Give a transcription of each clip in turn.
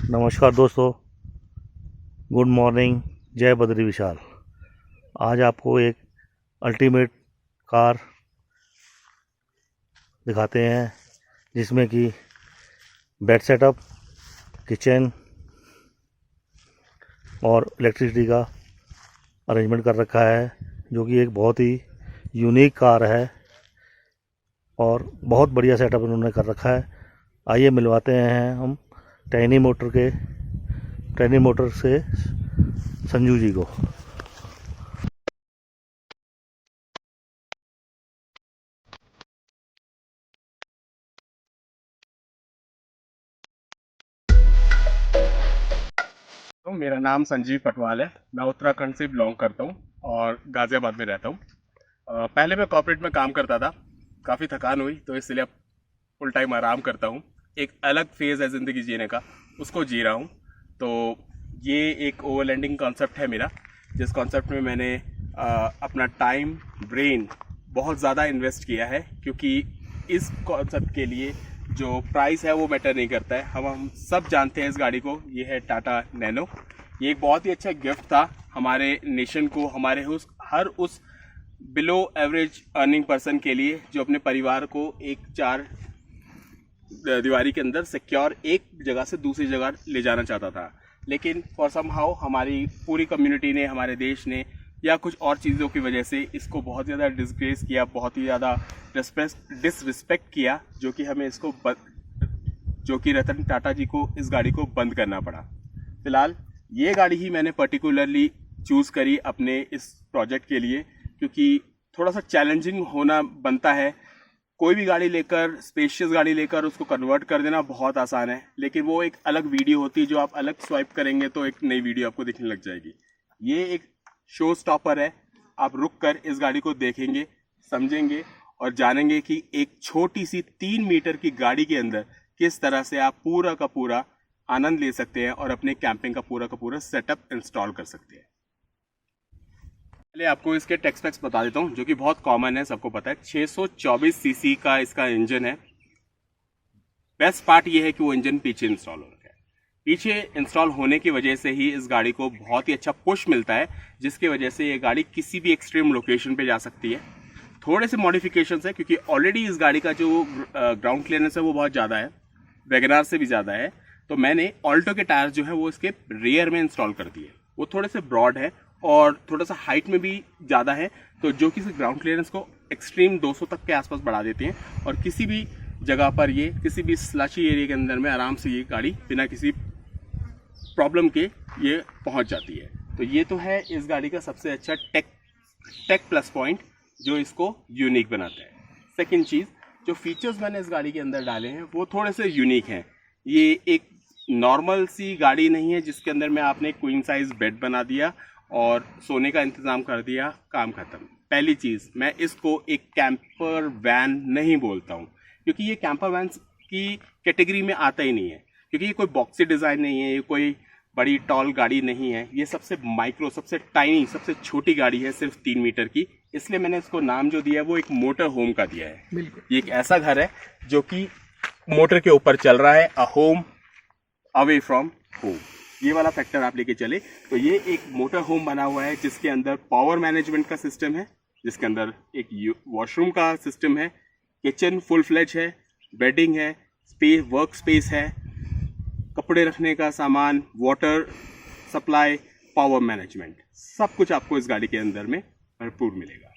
नमस्कार दोस्तों, good morning. जय बद्री विशाल। आज आपको एक अल्टीमेट कार दिखाते हैं जिसमें कि बेड सेटअप, किचन और इलेक्ट्रिसिटी का अरेंजमेंट कर रखा है, जो कि एक बहुत ही यूनिक कार है और बहुत बढ़िया सेटअप इन्होंने कर रखा है। आइए मिलवाते हैं हम टैनी मोटर से संजू जी को। तो मेरा नाम संजीव पटवाल है। मैं उत्तराखंड से बिलोंग करता हूँ और गाज़ियाबाद में रहता हूँ। पहले मैं कॉर्पोरेट में काम करता था, काफ़ी थकान हुई तो इसलिए अब फुल टाइम आराम करता हूँ। एक अलग फेज़ है ज़िंदगी जीने का, उसको जी रहा हूँ। तो ये एक ओवरलैंडिंग कॉन्सेप्ट है मेरा, जिस कॉन्सेप्ट में मैंने अपना टाइम, ब्रेन बहुत ज़्यादा इन्वेस्ट किया है, क्योंकि इस कॉन्सेप्ट के लिए जो प्राइस है वो मैटर नहीं करता है। हम सब जानते हैं इस गाड़ी को, ये है टाटा नैनो। ये एक बहुत ही अच्छा गिफ्ट था हमारे नेशन को, हमारे हर उस बिलो एवरेज अर्निंग पर्सन के लिए जो अपने परिवार को एक चार दीवारी के अंदर सिक्योर एक जगह से दूसरी जगह ले जाना चाहता था। लेकिन फॉर सम हाउ हमारी पूरी कम्युनिटी ने, हमारे देश ने या कुछ और चीज़ों की वजह से इसको बहुत ज़्यादा डिसग्रेस किया, बहुत ही ज़्यादा डिसरिस्पेक्ट किया, जो कि रतन टाटा जी को इस गाड़ी को बंद करना पड़ा। फिलहाल ये गाड़ी ही मैंने पर्टिकुलरली चूज़ करी अपने इस प्रोजेक्ट के लिए, क्योंकि थोड़ा सा चैलेंजिंग होना बनता है। कोई भी गाड़ी लेकर, स्पेशियस गाड़ी लेकर उसको कन्वर्ट कर देना बहुत आसान है, लेकिन वो एक अलग वीडियो होती है जो आप अलग स्वाइप करेंगे तो एक नई वीडियो आपको दिखने लग जाएगी। ये एक शो स्टॉपर है। आप रुक कर इस गाड़ी को देखेंगे, समझेंगे और जानेंगे कि एक छोटी सी 3 मीटर की गाड़ी के अंदर किस तरह से आप पूरा का पूरा आनंद ले सकते हैं और अपने कैंपिंग का पूरा सेटअप इंस्टॉल कर सकते हैं। पहले आपको इसके टेक स्पेक्स बता देता हूँ, जो कि बहुत कॉमन है, सबको पता है। 624 सीसी का इसका इंजन है। बेस्ट पार्ट ये है कि वो इंजन पीछे इंस्टॉल हो रखा है। पीछे इंस्टॉल होने की वजह से ही इस गाड़ी को बहुत ही अच्छा पुश मिलता है, जिसकी वजह से ये गाड़ी किसी भी एक्सट्रीम लोकेशन पे जा सकती है। थोड़े से मॉडिफिकेशंस है, क्योंकि ऑलरेडी इस गाड़ी का जो ग्राउंड क्लियरेंस है वो बहुत ज़्यादा है, वैगनार से भी ज़्यादा है। तो मैंने ऑल्टो के टायर जो है वो इसके रियर में इंस्टॉल कर दिए। वो थोड़े से ब्रॉड है और थोड़ा सा हाइट में भी ज़्यादा है, तो जो कि ग्राउंड क्लियरेंस को एक्सट्रीम 200 तक के आसपास बढ़ा देते हैं और किसी भी जगह पर ये किसी भी स्लशी एरिया के अंदर में आराम से ये गाड़ी बिना किसी प्रॉब्लम के ये पहुंच जाती है। तो ये तो है इस गाड़ी का सबसे अच्छा टेक प्लस पॉइंट जो इसको यूनिक बनाता है। सेकंड चीज़, जो फीचर्स मैंने इस गाड़ी के अंदर डाले हैं वो थोड़े से यूनिक हैं। ये एक नॉर्मल सी गाड़ी नहीं है जिसके अंदर में आपने क्वीन साइज बेड बना दिया और सोने का इंतज़ाम कर दिया, काम खत्म। पहली चीज़, मैं इसको एक कैंपर वैन नहीं बोलता हूँ, क्योंकि ये कैंपर वैन की कैटेगरी में आता ही नहीं है, क्योंकि ये कोई बॉक्सी डिज़ाइन नहीं है, ये कोई बड़ी टॉल गाड़ी नहीं है। ये सबसे माइक्रो, सबसे टाइनी, सबसे छोटी गाड़ी है, सिर्फ 3 मीटर की। इसलिए मैंने इसको नाम जो दिया है वो एक मोटर होम का दिया है। बिल्कुल, ये एक ऐसा घर है जो कि मोटर के ऊपर चल रहा है, a home away from home. ये वाला फैक्टर आप लेके चले तो ये एक मोटर होम बना हुआ है, जिसके अंदर पावर मैनेजमेंट का सिस्टम है, जिसके अंदर एक वॉशरूम का सिस्टम है, किचन फुल फ्लेज है, बेडिंग है, वर्क स्पेस है, कपड़े रखने का सामान, वाटर सप्लाई, पावर मैनेजमेंट, सब कुछ आपको इस गाड़ी के अंदर में भरपूर मिलेगा।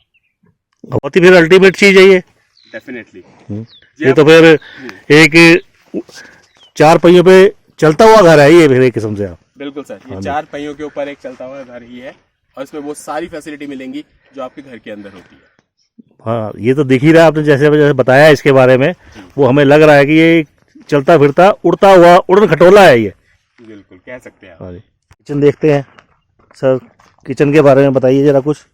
बहुत ही फिर अल्टीमेट चीज है ये। डेफिनेटली। ये तो फिर एक 4 पहियों पे चलता हुआ घर है ये, फिर एक किस्म से। आप बिल्कुल सर, ये 4 पहियों के ऊपर एक चलता हुआ घर ही है और इसमें वो सारी फैसिलिटी मिलेंगी जो आपके घर के अंदर होती है। हाँ, ये तो दिख ही रहा है, आपने जैसे जैसे बताया इसके बारे में, वो हमें लग रहा है कि ये चलता फिरता उड़ता हुआ उड़न खटोला है ये। बिल्कुल कह सकते हैं आप। हाँ जी। किचन देखते हैं सर, किचन के बारे में बताइए जरा कुछ।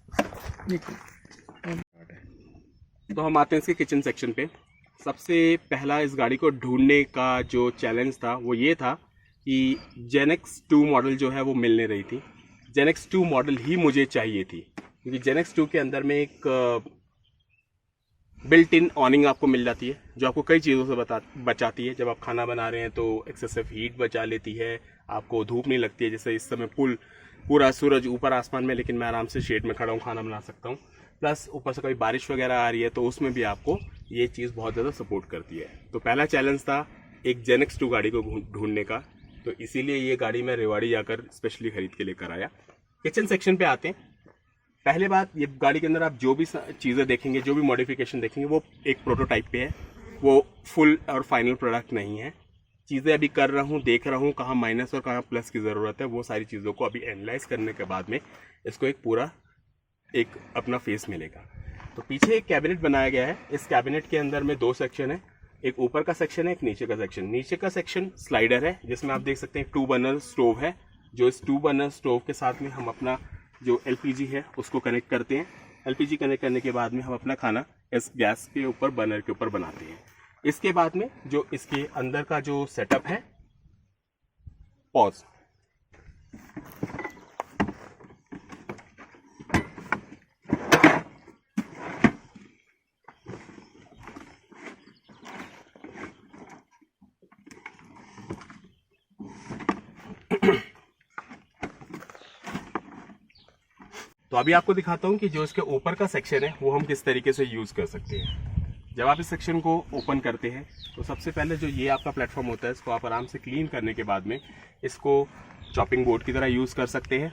तो हम आते हैं इसके किचन सेक्शन पे। सबसे पहला इस गाड़ी को ढूंढने का जो चैलेंज था वो ये था कि जेनेक्स 2 मॉडल जो है वो मिल नहीं रही थी। जेनेक्स 2 मॉडल ही मुझे चाहिए थी, क्योंकि जेनेक्स 2 के अंदर में एक बिल्ट इन ऑनिंग आपको मिल जाती है जो आपको कई चीज़ों से बचाती है। जब आप खाना बना रहे हैं तो एक्सेसिव हीट बचा लेती है, आपको धूप नहीं लगती है। जैसे इस समय पूरा सूरज ऊपर आसमान में, लेकिन मैं आराम से शेड में खड़ा हूँ, खाना बना सकता हूँ। प्लस ऊपर से कभी बारिश वगैरह आ रही है तो उसमें भी आपको ये चीज़ बहुत ज़्यादा सपोर्ट करती है। तो पहला चैलेंज था एक जेनेक्स 2 गाड़ी को ढूंढने का, तो इसीलिए ये गाड़ी मैं रेवाड़ी जाकर स्पेशली खरीद के लेकर आया। किचन सेक्शन पे आते हैं। पहले बात, ये गाड़ी के अंदर आप जो भी चीज़ें देखेंगे, जो भी मॉडिफिकेशन देखेंगे, वो एक प्रोटोटाइप पे है, वो फुल और फाइनल प्रोडक्ट नहीं है। चीज़ें अभी कर रहा हूँ, देख रहा हूँ कहाँ माइनस और कहाँ प्लस की ज़रूरत है। वो सारी चीज़ों को अभी एनालाइज करने के बाद में इसको एक पूरा एक अपना फेस मिलेगा। तो पीछे एक कैबिनेट बनाया गया है। इस कैबिनेट के अंदर में 2 सेक्शन है, एक ऊपर का सेक्शन है, एक नीचे का सेक्शन। नीचे का सेक्शन स्लाइडर है जिसमें आप देख सकते हैं 2 बर्नर स्टोव है। जो इस 2 बर्नर स्टोव के साथ में हम अपना जो एलपीजी है उसको कनेक्ट करते हैं। एलपीजी कनेक्ट करने के बाद में हम अपना खाना इस गैस के ऊपर, बर्नर के ऊपर बनाते हैं। इसके बाद में जो इसके अंदर का जो सेटअप है, पॉज, तो अभी आपको दिखाता हूं कि जो इसके ऊपर का सेक्शन है वो हम किस तरीके से यूज कर सकते हैं। जब आप इस सेक्शन को ओपन करते हैं तो सबसे पहले जो ये आपका प्लेटफॉर्म होता है, इसको आप आराम से क्लीन करने के बाद में इसको चॉपिंग बोर्ड की तरह यूज कर सकते हैं।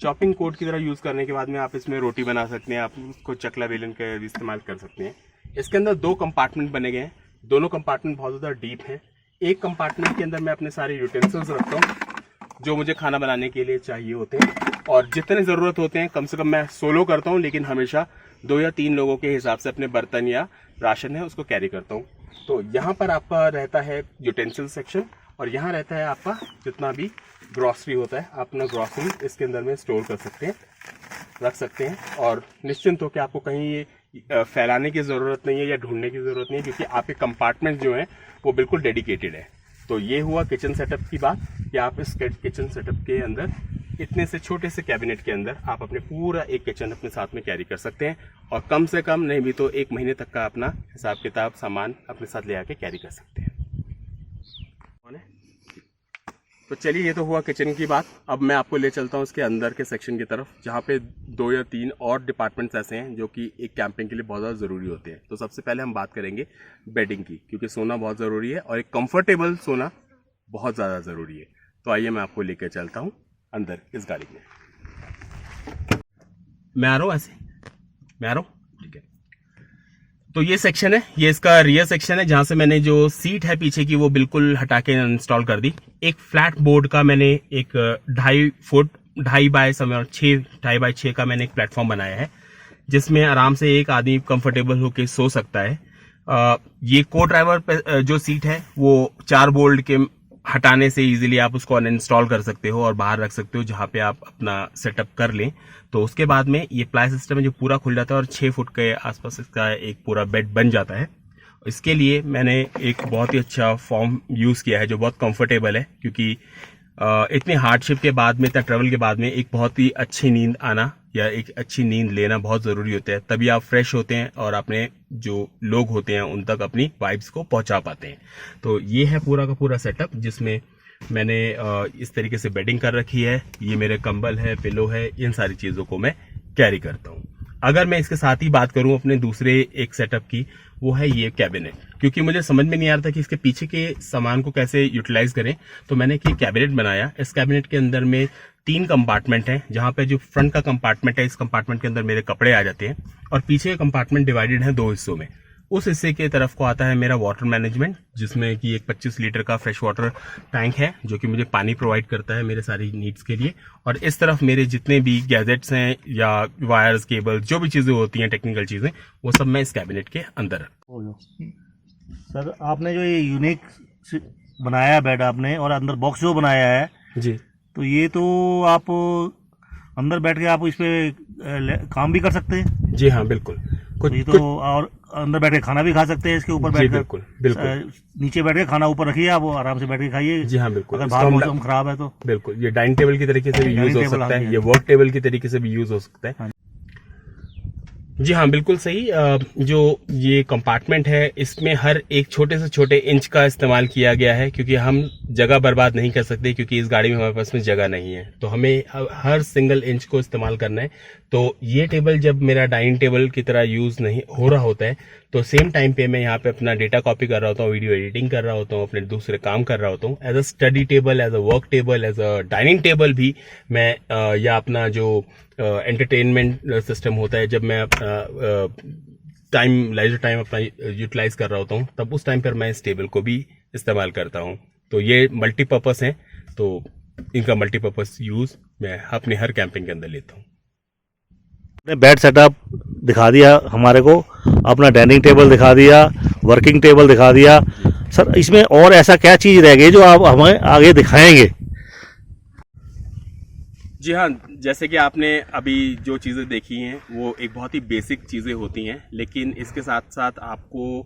चॉपिंग बोर्ड की तरह यूज करने के बाद में आप इसमें रोटी बना सकते हैं, आप उसको चकला बेलन का इस्तेमाल कर सकते हैं। इसके अंदर 2 कंपार्टमेंट बने गए हैं। दोनों कंपार्टमेंट बहुत ज़्यादा डीप हैं। एक कंपार्टमेंट के अंदर मैं अपने सारे यूटेंसिल्स रखता हूँ जो मुझे खाना बनाने के लिए चाहिए होते हैं, और जितने ज़रूरत होते हैं, कम से कम मैं सोलो करता हूँ, लेकिन हमेशा 2 या 3 लोगों के हिसाब से अपने बर्तन या राशन है उसको कैरी करता हूँ। तो यहाँ पर आपका रहता है यूटेंसिल सेक्शन, और यहाँ रहता है आपका जितना भी ग्रॉसरी होता है। आप अपना ग्रॉसरी इसके अंदर में स्टोर कर सकते हैं, रख सकते हैं, और निश्चिंत हो कि आपको कहीं ये फैलाने की ज़रूरत नहीं है या ढूंढने की ज़रूरत नहीं है, क्योंकि आपके कंपार्टमेंट जो हैं वो बिल्कुल डेडिकेटेड है। तो ये हुआ किचन सेटअप की बात कि आप इस किचन सेटअप के अंदर इतने से छोटे से कैबिनेट के अंदर आप अपने पूरा एक किचन अपने साथ में कैरी कर सकते हैं, और कम से कम नहीं भी तो 1 महीने तक का अपना हिसाब किताब सामान अपने साथ ले आके कैरी कर सकते हैं। तो चलिए, ये तो हुआ किचन की बात। अब मैं आपको ले चलता हूँ उसके अंदर के सेक्शन की तरफ, जहाँ पे 2 या 3 और डिपार्टमेंट्स ऐसे हैं जो कि एक कैंपिंग के लिए बहुत ज़्यादा ज़रूरी होते हैं। तो सबसे पहले हम बात करेंगे बेडिंग की, क्योंकि सोना बहुत ज़रूरी है और एक कंफर्टेबल सोना बहुत ज़्यादा ज़रूरी है। तो आइए मैं आपको लेकर चलता हूँ अंदर इस गाड़ी में। मैं आ रहा हूँ, ऐसे मैं आ रहा हूँ, ठीक है। तो ये सेक्शन है, ये इसका रियर सेक्शन है, जहां से मैंने जो सीट है पीछे की वो बिल्कुल हटा के इंस्टॉल कर दी। एक फ्लैट बोर्ड का मैंने एक 2.5 फुट 2.5 बाय 6 का मैंने एक प्लेटफॉर्म बनाया है, जिसमें आराम से एक आदमी कंफर्टेबल होकर सो सकता है। ये को ड्राइवर पे जो सीट है वो 4 बोल्ट के हटाने से इजीली आप उसको अनइंस्टॉल कर सकते हो और बाहर रख सकते हो, जहां पे आप अपना सेटअप कर लें। तो उसके बाद में ये प्लाई सिस्टम है जो पूरा खुल जाता है और 6 फुट के आसपास इसका एक पूरा बेड बन जाता है। इसके लिए मैंने एक बहुत ही अच्छा फॉर्म यूज किया है जो बहुत कंफर्टेबल है, क्योंकि इतनी हार्डशिप के बाद में, इतना ट्रेवल के बाद में एक बहुत ही अच्छी नींद आना या एक अच्छी नींद लेना बहुत जरूरी होता है। तभी आप फ्रेश होते हैं और अपने जो लोग होते हैं उन तक अपनी वाइब्स को पहुंचा पाते हैं। तो ये है पूरा का पूरा सेटअप, जिसमें मैंने इस तरीके से बेडिंग कर रखी है। ये मेरे कंबल है, पिलो है, इन सारी चीजों को मैं कैरी करता हूँ। अगर मैं इसके साथ ही बात करूं अपने दूसरे एक सेटअप की, वो है ये कैबिनेट, क्योंकि मुझे समझ में नहीं आ रहा था कि इसके पीछे के सामान को कैसे यूटिलाइज करें। तो मैंने एक कैबिनेट बनाया। इस कैबिनेट के अंदर में 3 कंपार्टमेंट हैं, जहां पे जो फ्रंट का कंपार्टमेंट है, इस कंपार्टमेंट के अंदर मेरे कपड़े आ जाते हैं, और पीछे का कंपार्टमेंट डिवाइडेड है 2 हिस्सों में। उस हिस्से के तरफ को आता है मेरा वाटर मैनेजमेंट, जिसमें कि एक 25 लीटर का फ्रेश वाटर टैंक है जो कि मुझे पानी प्रोवाइड करता है मेरे सारी नीड्स के लिए। और इस तरफ मेरे जितने भी गैजेट्स हैं या वायर्स, केबल, जो भी चीजें होती हैं टेक्निकल चीजें, वो सब मैं इस कैबिनेट के अंदर रखता हूं। सर, आपने जो ये यूनिक बनाया बेड आपने, और अंदर बॉक्स जो बनाया है जी, तो ये तो आप अंदर बैठ के आप इस पे काम भी कर सकते हैं। जी हाँ, बिल्कुल। तो ये तो और अंदर बैठ के खाना भी खा सकते हैं इसके ऊपर बैठ कर। बिल्कुल बिल्कुल। नीचे बैठ के खाना ऊपर रखिए, आप आराम से बैठ के खाइए। जी हाँ, बिल्कुल। अगर बाहर मौसम खराब है तो बिल्कुल, ये डाइनिंग टेबल की तरीके से भी यूज हो सकता है, ये वर्क टेबल की तरीके से भी यूज हो सकता है। जी हाँ, बिल्कुल सही। जो ये कंपार्टमेंट है इसमें हर एक छोटे से छोटे इंच का इस्तेमाल किया गया है, क्योंकि हम जगह बर्बाद नहीं कर सकते, क्योंकि इस गाड़ी में हमारे पास में जगह नहीं है, तो हमें हर सिंगल इंच को इस्तेमाल करना है। तो ये टेबल जब मेरा डाइनिंग टेबल की तरह यूज नहीं हो रहा होता है, तो सेम टाइम पे मैं यहाँ पे अपना डेटा कॉपी कर रहा होता हूँ, वीडियो एडिटिंग कर रहा होता हूँ, अपने दूसरे काम कर रहा होता हूँ। As a study table, as a work table, as a dining table भी मैं या अपना जो एंटरटेनमेंट सिस्टम होता है, जब मैं लेजर टाइम अपना यूटिलाइज कर रहा होता हूँ, तब उस टाइम पर मैं इस टेबल को भी इस्तेमाल करता हूँ। तो ये मल्टीपर्पस है, तो इनका मल्टीपर्पस यूज मैं अपने हर कैंपिंग के अंदर लेता हूँ। आपने बेड सेटअप दिखा दिया हमारे को, अपना डाइनिंग टेबल दिखा दिया, वर्किंग टेबल दिखा दिया। सर इसमें और ऐसा क्या चीज़ रह गई जो आप हमें आगे दिखाएंगे? जी हाँ, जैसे कि आपने अभी जो चीज़ें देखी हैं वो एक बहुत ही बेसिक चीज़ें होती हैं, लेकिन इसके साथ साथ आपको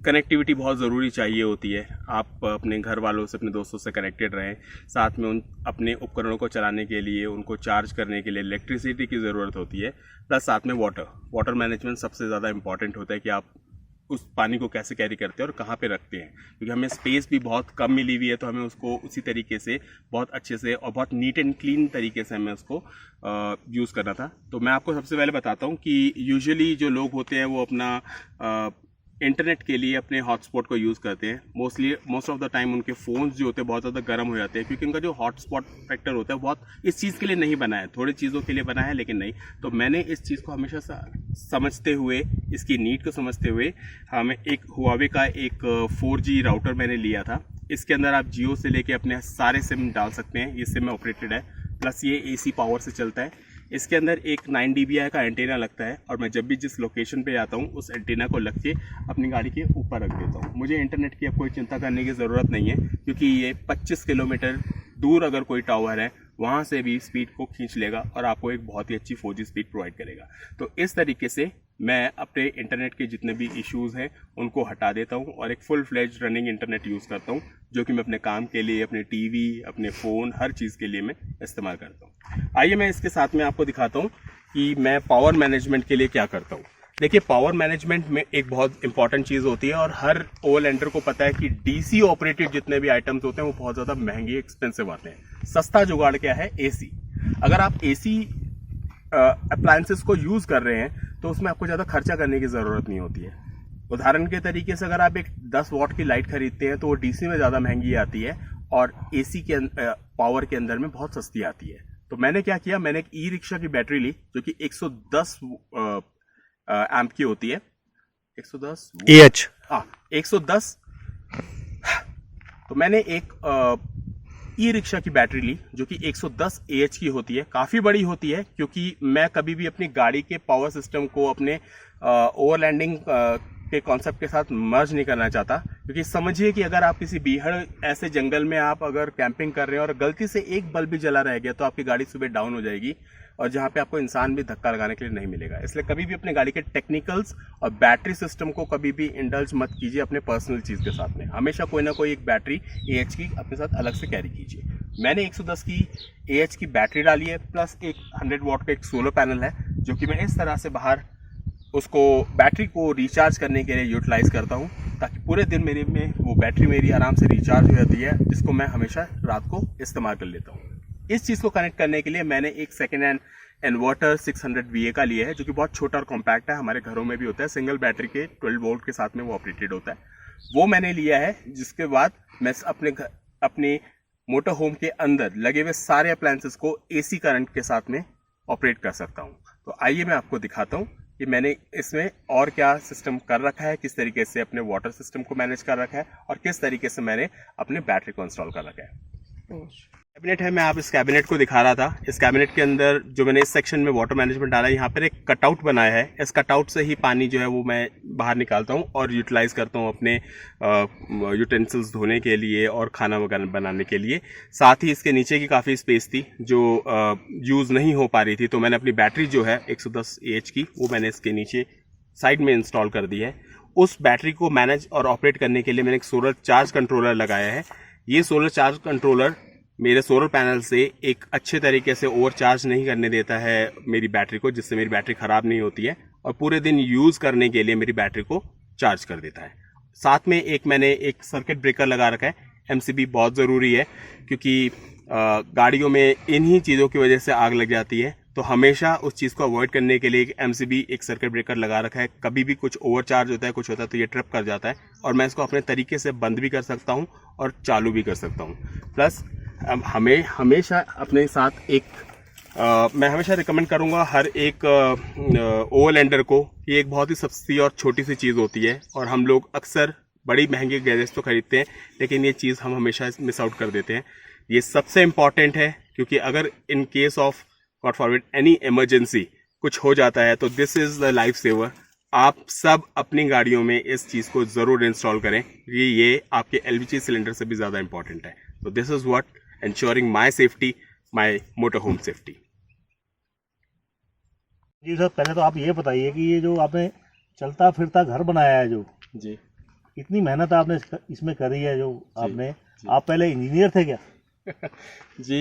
कनेक्टिविटी बहुत ज़रूरी चाहिए होती है। आप अपने घर वालों से, अपने दोस्तों से कनेक्टेड रहें, साथ में उन अपने उपकरणों को चलाने के लिए, उनको चार्ज करने के लिए इलेक्ट्रिसिटी की ज़रूरत होती है, प्लस साथ में वाटर मैनेजमेंट सबसे ज़्यादा इंपॉर्टेंट होता है कि आप उस पानी को कैसे कैरी करते हैं और कहाँ पे रखते हैं, क्योंकि हमें स्पेस भी बहुत कम मिली हुई है, तो हमें उसको उसी तरीके से बहुत अच्छे से और बहुत नीट एंड क्लीन तरीके से हमें उसको यूज़ करना था। तो मैं आपको सबसे पहले बताता हूँ कि यूजुअली जो लोग होते हैं वो अपना इंटरनेट के लिए अपने हॉटस्पॉट को यूज़ करते हैं। मोस्ट ऑफ द टाइम उनके फ़ोन्स जो होते हैं बहुत ज़्यादा गर्म हो जाते हैं, क्योंकि उनका जो हॉटस्पॉट फैक्टर होता है बहुत इस चीज़ के लिए नहीं बना है, थोड़ी चीज़ों के लिए बना है लेकिन नहीं। तो मैंने इस चीज़ को हमेशा समझते हुए, इसकी नीड को समझते हुए, हमें एक हुआवे का एक 4G राउटर मैंने लिया था। इसके अंदर आप जियो से लेके अपने सारे सिम डाल सकते हैं, ये सिम ऑपरेटेड है, प्लस ये AC पावर से चलता है। इसके अंदर एक 9 dBi का एंटीना लगता है, और मैं जब भी जिस लोकेशन पे जाता हूँ उस एंटीना को लग के अपनी गाड़ी के ऊपर रख देता हूँ। मुझे इंटरनेट की अब कोई चिंता करने की ज़रूरत नहीं है, क्योंकि ये 25 किलोमीटर दूर अगर कोई टावर है वहाँ से भी स्पीड को खींच लेगा और आपको एक बहुत ही अच्छी 4G स्पीड प्रोवाइड करेगा। तो इस तरीके से मैं अपने इंटरनेट के जितने भी इश्यूज़ हैं उनको हटा देता हूँ और एक full fledge running internet use करता हूँ, जो कि मैं अपने काम के लिए, अपने टीवी, अपने फ़ोन, हर चीज़ के लिए मैं इस्तेमाल करता हूँ। आइए मैं इसके साथ में आपको दिखाता हूँ कि मैं पावर मैनेजमेंट के लिए क्या करता हूँ। देखिए, पावर मैनेजमेंट में एक बहुत इंपॉर्टेंट चीज़ होती है, और हर ओवरलैंडर को पता है कि DC ऑपरेटेड जितने भी आइटम्स होते हैं वो बहुत ज़्यादा महंगे, एक्सपेंसिव आते हैं। सस्ता जुगाड़ क्या है? AC। अगर आप AC अप्लायंसेस को यूज़ कर रहे हैं तो उसमें आपको ज़्यादा खर्चा करने की ज़रूरत नहीं होती है। उदाहरण के तरीके से अगर आप एक 10 वाट की लाइट खरीदते हैं तो वो DC में ज़्यादा महंगी आती है, और AC के पावर के अंदर में बहुत सस्ती आती है। तो मैंने क्या किया, मैंने एक ई-रिक्शा की बैटरी ली जो कि 110 एम्प की होती है। 110 AH। हाँ, 110। तो मैंने एक ई-रिक्शा की बैटरी ली जो कि 110 AH की होती है, काफ़ी बड़ी होती है, क्योंकि मैं कभी भी अपनी गाड़ी के पावर सिस्टम को अपने ओवरलैंडिंग के कॉन्सेप्ट के साथ मर्ज नहीं करना चाहता। क्योंकि समझिए कि अगर आप किसी बीहड़ ऐसे जंगल में आप अगर कैंपिंग कर रहे हैं और गलती से एक बल्ब भी जला रह गया तो आपकी गाड़ी सुबह डाउन हो जाएगी, और जहाँ पे आपको इंसान भी धक्का लगाने के लिए नहीं मिलेगा। इसलिए कभी भी अपने गाड़ी के टेक्निकल्स और बैटरी सिस्टम को कभी भी इंडल्ज मत कीजिए अपने पर्सनल चीज़ के साथ में। हमेशा कोई ना कोई एक बैटरी AH की अपने साथ अलग से कैरी कीजिए। मैंने 110 की AH की बैटरी डाली है, प्लस एक 100 वाट का एक सोलर पैनल है, जो कि मैं इस तरह से बाहर उसको बैटरी को रिचार्ज करने के लिए यूटिलाइज करता हूँ, ताकि पूरे दिन मेरे में वो बैटरी मेरी आराम से रिचार्ज हो जाती है, जिसको मैं हमेशा रात को इस्तेमाल कर लेता हूँ। इस चीज़ को कनेक्ट करने के लिए मैंने एक सेकेंड हैंड इन्वर्टर 600 VA का लिया है, जो कि बहुत छोटा और कॉम्पैक्ट है, हमारे घरों में भी होता है, सिंगल बैटरी के 12 वोल्ट के साथ में वो ऑपरेटेड होता है। वो मैंने लिया है, जिसके बाद मैं अपने मोटर होम के अंदर लगे हुए सारे अप्लायंसेस को AC करंट के साथ में ऑपरेट कर सकता हूँ। तो आइए मैं आपको दिखाता हूँ कि मैंने इसमें और क्या सिस्टम कर रखा है, किस तरीके से अपने वाटर सिस्टम को मैनेज कर रखा है, और किस तरीके से मैंने अपने बैटरी को इंस्टॉल कर रखा है। कैबिनेट है, मैं आप इस कैबिनेट को दिखा रहा था। इस कैबिनेट के अंदर जो मैंने इस सेक्शन में वाटर मैनेजमेंट डाला है, यहाँ पर एक कटआउट बनाया है। इस कटआउट से ही पानी जो है वो मैं बाहर निकालता हूँ और यूटिलाइज करता हूँ अपने यूटेंसिल्स धोने के लिए और खाना वगैरह बनाने के लिए। साथ ही इसके नीचे की काफ़ी स्पेस थी जो यूज़ नहीं हो पा रही थी, तो मैंने अपनी बैटरी जो है 110 AH की, वो मैंने इसके नीचे साइड में इंस्टॉल कर दी है। उस बैटरी को मैनेज और ऑपरेट करने के लिए मैंने एक सोलर चार्ज कंट्रोलर लगाया है। ये सोलर चार्ज कंट्रोलर मेरे सोलर पैनल से एक अच्छे तरीके से ओवरचार्ज नहीं करने देता है मेरी बैटरी को, जिससे मेरी बैटरी ख़राब नहीं होती है, और पूरे दिन यूज़ करने के लिए मेरी बैटरी को चार्ज कर देता है। साथ में मैंने एक सर्किट ब्रेकर लगा रखा है। एमसीबी बहुत ज़रूरी है, क्योंकि गाड़ियों में इन्हीं चीज़ों की वजह से आग लग जाती है। तो हमेशा उस चीज़ को अवॉइड करने के लिए एक एमसीबी एक सर्किट ब्रेकर लगा रखा है। कभी भी कुछ ओवरचार्ज होता है, कुछ होता है, तो ये ट्रिप कर जाता है, और मैं इसको अपने तरीके से बंद भी कर सकता हूँ और चालू भी कर सकता हूँ। प्लस हमें हमेशा अपने साथ मैं हमेशा रिकमेंड करूँगा हर एक ओवरलैंडर को, ये एक बहुत ही सस्ती और छोटी सी चीज़ होती है, और हम लोग अक्सर बड़ी महंगे गैजेट्स तो खरीदते हैं, लेकिन ये चीज़ हम हमेशा मिस आउट कर देते हैं। ये सबसे इम्पॉर्टेंट है, क्योंकि अगर in case of God forbid any emergency कुछ हो जाता है, तो this is the life saver. आप सब अपनी गाड़ियों में इस चीज़ को ज़रूर इंस्टॉल करें, ये आपके एलपीजी सिलेंडर से भी ज़्यादा इंपॉर्टेंट है। तो this is what ensuring my safety, my motorhome safety। जी सर, पहले तो आप ये बताइए कि ये जो आपने चलता फिरता घर बनाया है, जो जी इतनी मेहनत आपने इसमें करी है, जो आपने जी। आप पहले इंजीनियर थे क्या? जी,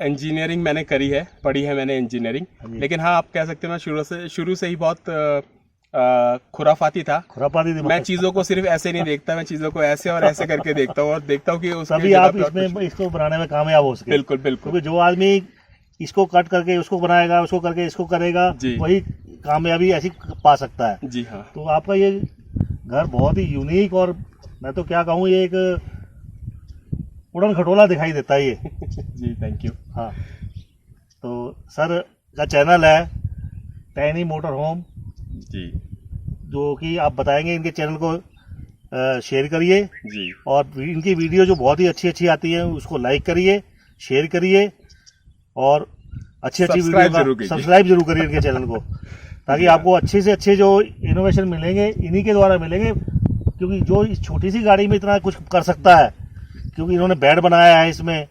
इंजीनियरिंग मैंने करी है, पढ़ी है मैंने इंजीनियरिंग, लेकिन हाँ आप कह सकते हैं मैं शुरू से ही बहुत खुराफाती था। खुरापाती थी। मैं चीज़ों को सिर्फ ऐसे नहीं देखता, मैं चीज़ों को ऐसे और ऐसे करके देखता हूँ, और देखता हूँ कि तभी आप इसमें इसको बनाने में कामयाब हो सके। बिल्कुल बिल्कुल। क्योंकि जो आदमी इसको कट करके उसको बनाएगा, उसको करके इसको करेगा, वही कामयाबी ऐसी पा सकता है। जी हाँ। तो आपका ये घर बहुत ही यूनिक, और मैं तो क्या कहूँ, ये एक उड़न खटोला दिखाई देता है ये। जी थैंक यू। हाँ, तो सर का चैनल है टैनी मोटर होम जी, जो कि आप बताएंगे। इनके चैनल को शेयर करिए जी, और इनकी वीडियो जो बहुत ही अच्छी अच्छी आती है उसको लाइक करिए, शेयर करिए, और अच्छी वीडियो सब्सक्राइब जरूर करिए इनके चैनल को, ताकि आपको अच्छे से अच्छे जो इनोवेशन मिलेंगे इन्हीं के द्वारा मिलेंगे। क्योंकि जो इस छोटी सी गाड़ी में इतना कुछ कर सकता है, क्योंकि इन्होंने बेड बनाया है, इसमें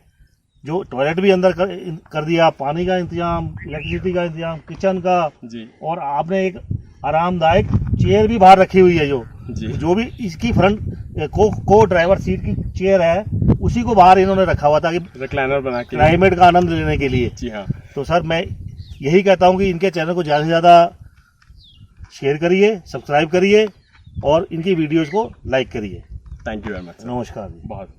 जो टॉयलेट भी अंदर कर दिया, पानी का इंतजाम, इलेक्ट्रिसिटी का इंतजाम, किचन का जी, और आपने एक आरामदायक चेयर भी बाहर रखी हुई है, जो भी इसकी फ्रंट को ड्राइवर सीट की चेयर है, उसी को बाहर इन्होंने रखा हुआ था कि रिक्लाइनर बना के क्लाइमेट का आनंद लेने के लिए। जी हाँ। तो सर मैं यही कहता हूँ कि इनके चैनल को ज़्यादा से ज़्यादा शेयर करिए, सब्सक्राइब करिए, और इनकी वीडियोज़ को लाइक करिए। Thank you very much. नमस्कार। बहुत